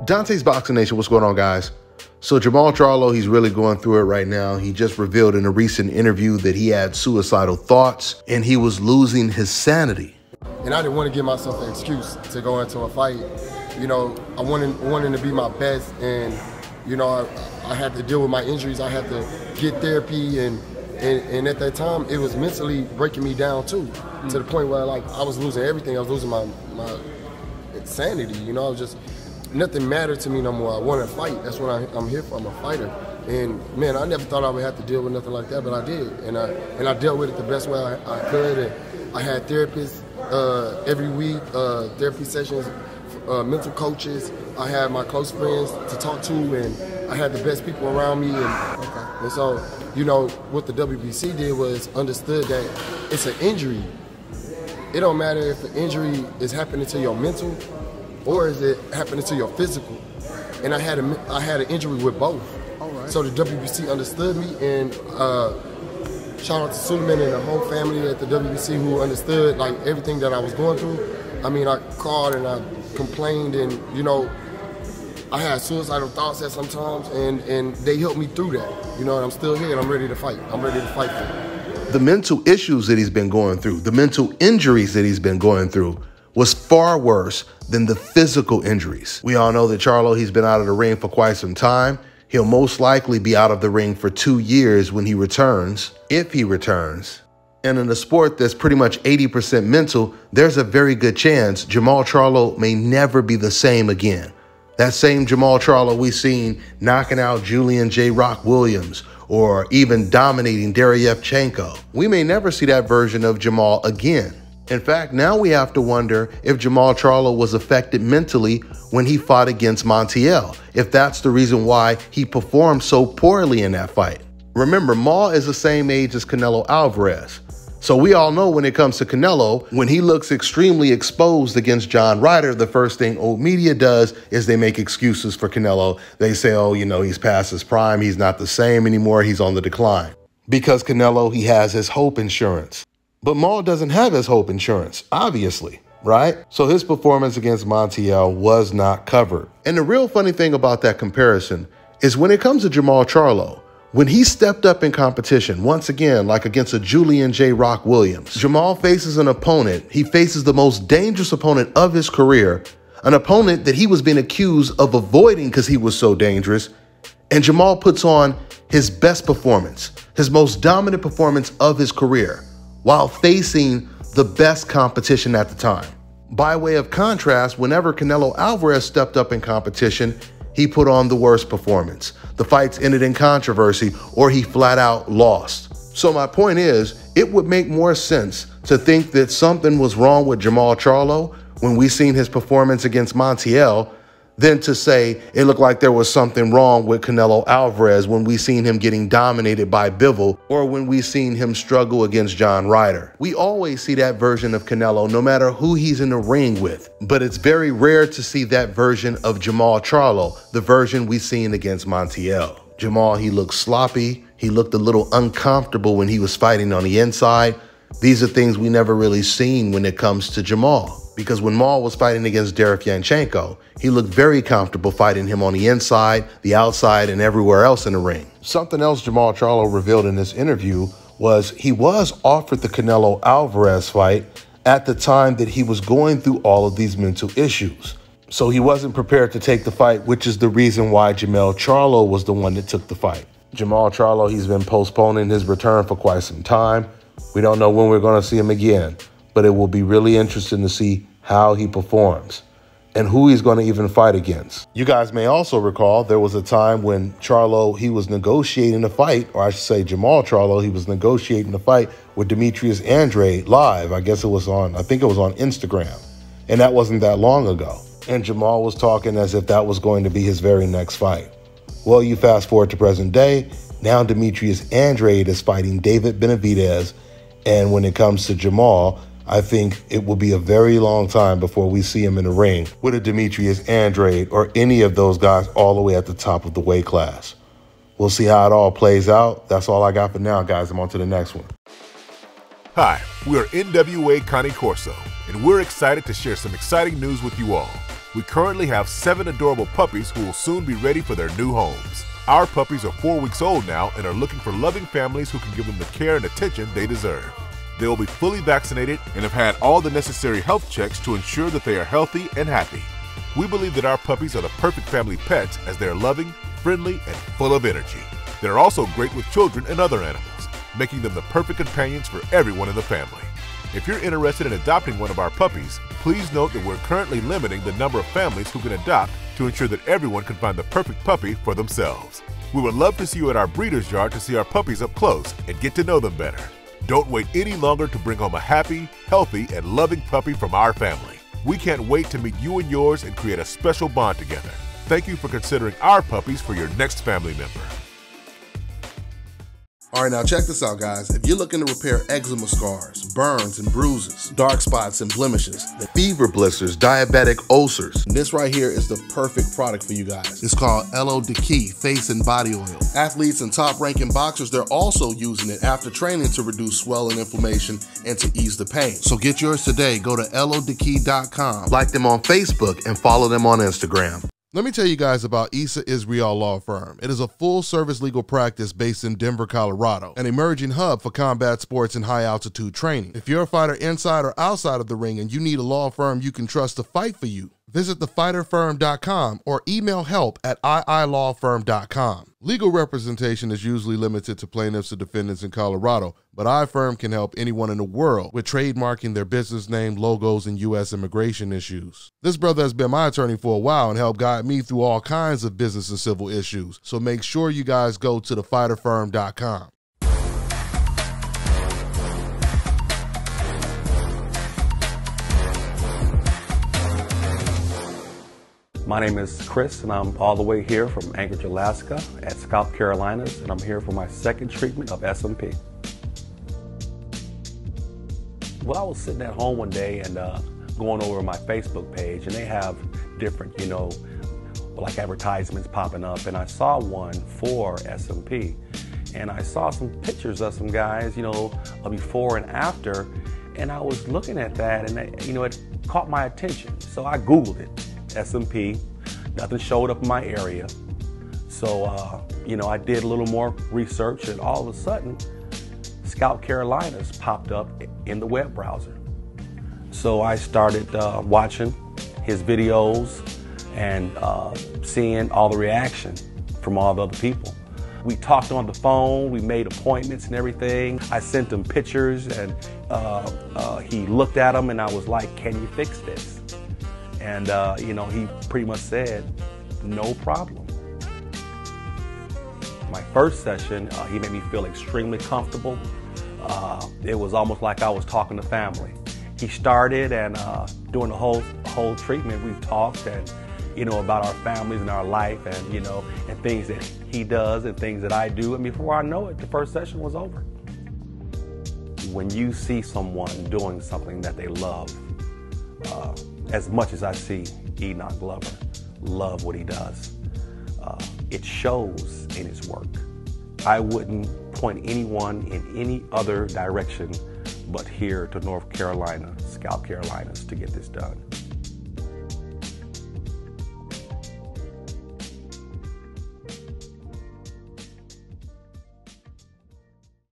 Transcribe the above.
Dante's Boxing Nation, what's going on, guys? So Jermall Charlo, he's really going through it right now. He just revealed in a recent interview that he had suicidal thoughts and he was losing his sanity. And I didn't want to give myself an excuse to go into a fight. You know, I wanted to be my best, and you know, I had to deal with my injuries. I had to get therapy, and at that time, it was mentally breaking me down too, to the point where like I was losing everything. I was losing my sanity. You know, I was just, nothing mattered to me no more. I wanted to fight. That's what I'm here for. I'm a fighter. And man, I never thought I would have to deal with nothing like that, but I did. And I dealt with it the best way I could. And I had therapists every week, therapy sessions, mental coaches. I had my close friends to talk to, and I had the best people around me. And so, you know, what the WBC did was understood that it's an injury. It don't matter if the injury is happening to your mental or is it happening to your physical. And I had an injury with both. All right. So the WBC understood me, and shout out to Suleiman and the whole family at the WBC who understood like everything that I was going through. I mean, I called and I complained, and you know, I had suicidal thoughts at sometimes, and they helped me through that. You know, and I'm still here and I'm ready to fight. I'm ready to fight for it. The mental issues that he's been going through, the mental injuries that he's been going through was far worse than the physical injuries. We all know that Charlo, he's been out of the ring for quite some time. He'll most likely be out of the ring for 2 years when he returns, if he returns. And in a sport that's pretty much 80% mental, there's a very good chance Jermall Charlo may never be the same again. That same Jermall Charlo we seen knocking out Julian J. Rock Williams or even dominating Derevyanchenko. We may never see that version of Jermall again. In fact, now we have to wonder if Jermall Charlo was affected mentally when he fought against Montiel, if that's the reason why he performed so poorly in that fight. Remember, Maul is the same age as Canelo Alvarez. So we all know when it comes to Canelo, when he looks extremely exposed against John Ryder, the first thing old media does is they make excuses for Canelo. They say, oh, you know, he's past his prime. He's not the same anymore. He's on the decline. Because Canelo, he has his hope insurance. But Maul doesn't have his hope insurance, obviously, right? So his performance against Montiel was not covered. And the real funny thing about that comparison is when it comes to Jermall Charlo, when he stepped up in competition, once again, like against a Julian J. Rock Williams, Jermall faces an opponent. He faces the most dangerous opponent of his career, an opponent that he was being accused of avoiding because he was so dangerous. And Jermall puts on his best performance, his most dominant performance of his career, while facing the best competition at the time. By way of contrast, whenever Canelo Alvarez stepped up in competition, he put on the worst performance. The fights ended in controversy, or he flat out lost. So my point is, it would make more sense to think that something was wrong with Jermall Charlo when we seen his performance against Montiel than to say it looked like there was something wrong with Canelo Alvarez when we seen him getting dominated by Bivol or when we seen him struggle against John Ryder. We always see that version of Canelo no matter who he's in the ring with, but it's very rare to see that version of Jermall Charlo, the version we seen against Montiel. Jermall, he looked sloppy. He looked a little uncomfortable when he was fighting on the inside. These are things we never really seen when it comes to Jermall. Because when Maul was fighting against Derevyanchenko, he looked very comfortable fighting him on the inside, the outside, and everywhere else in the ring. Something else Jermall Charlo revealed in this interview was he was offered the Canelo Alvarez fight at the time that he was going through all of these mental issues. So he wasn't prepared to take the fight, which is the reason why Jermall Charlo was the one that took the fight. Jermall Charlo, he's been postponing his return for quite some time. We don't know when we're going to see him again, but it will be really interesting to see how he performs and who he's going to even fight against. You guys may also recall there was a time when Charlo, he was negotiating a fight, or I should say Jermall Charlo, he was negotiating a fight with Demetrius Andrade live. I think it was on Instagram. And that wasn't that long ago. And Jermall was talking as if that was going to be his very next fight. Well, you fast forward to present day, now Demetrius Andrade is fighting David Benavidez. And when it comes to Jermall, I think it will be a very long time before we see him in the ring with a Demetrius Andrade or any of those guys all the way at the top of the weight class. We'll see how it all plays out. That's all I got for now, guys. I'm on to the next one. Hi, we are NWA Connie Corso, and we're excited to share some exciting news with you all. We currently have 7 adorable puppies who will soon be ready for their new homes. Our puppies are 4 weeks old now and are looking for loving families who can give them the care and attention they deserve. They will be fully vaccinated and have had all the necessary health checks to ensure that they are healthy and happy. We believe that our puppies are the perfect family pets as they are loving, friendly, and full of energy. They are also great with children and other animals, making them the perfect companions for everyone in the family. If you're interested in adopting one of our puppies, please note that we're currently limiting the number of families who can adopt to ensure that everyone can find the perfect puppy for themselves. We would love to see you at our breeder's yard to see our puppies up close and get to know them better. Don't wait any longer to bring home a happy, healthy, and loving puppy from our family. We can't wait to meet you and yours and create a special bond together. Thank you for considering our puppies for your next family member. All right, now check this out, guys. If you're looking to repair eczema scars, burns and bruises, dark spots and blemishes, fever blisters, diabetic ulcers, this right here is the perfect product for you guys. It's called LO Decay Face and Body Oil. Athletes and top-ranking boxers, they're also using it after training to reduce swelling, inflammation, and to ease the pain. So get yours today. Go to lodecay.com, like them on Facebook, and follow them on Instagram. Let me tell you guys about Issa Israel Law Firm. It is a full-service legal practice based in Denver, Colorado, an emerging hub for combat sports and high-altitude training. If you're a fighter inside or outside of the ring and you need a law firm you can trust to fight for you, visit thefighterfirm.com or email help@iilawfirm.com. Legal representation is usually limited to plaintiffs or defendants in Colorado, but iFirm can help anyone in the world with trademarking their business name, logos, and U.S. immigration issues. This brother has been my attorney for a while and helped guide me through all kinds of business and civil issues, so make sure you guys go to thefighterfirm.com. My name is Chris, and I'm all the way here from Anchorage, Alaska at Scalp Carolinas, and I'm here for my second treatment of SMP. Well, I was sitting at home one day and going over my Facebook page, and they have different, like advertisements popping up, and I saw one for SMP, and I saw some pictures of some guys, before and after, and I was looking at that, and it caught my attention, so I Googled it. SMP, nothing showed up in my area. So, I did a little more research, and all of a sudden, Scalp Carolinas popped up in the web browser. So I started watching his videos and seeing all the reaction from all the other people. We talked on the phone, we made appointments and everything. I sent him pictures, and he looked at them, and I was like, "Can you fix this?" And, he pretty much said, "No problem." My first session, he made me feel extremely comfortable. It was almost like I was talking to family. He started, and during the whole treatment, we talked and, about our families and our life, and, and things that he does and things that I do. And before I know it, the first session was over. When you see someone doing something that they love, as much as I see Enoch Glover love what he does, it shows in his work. I wouldn't point anyone in any other direction but here to North Carolina, Scalp Carolinas, to get this done.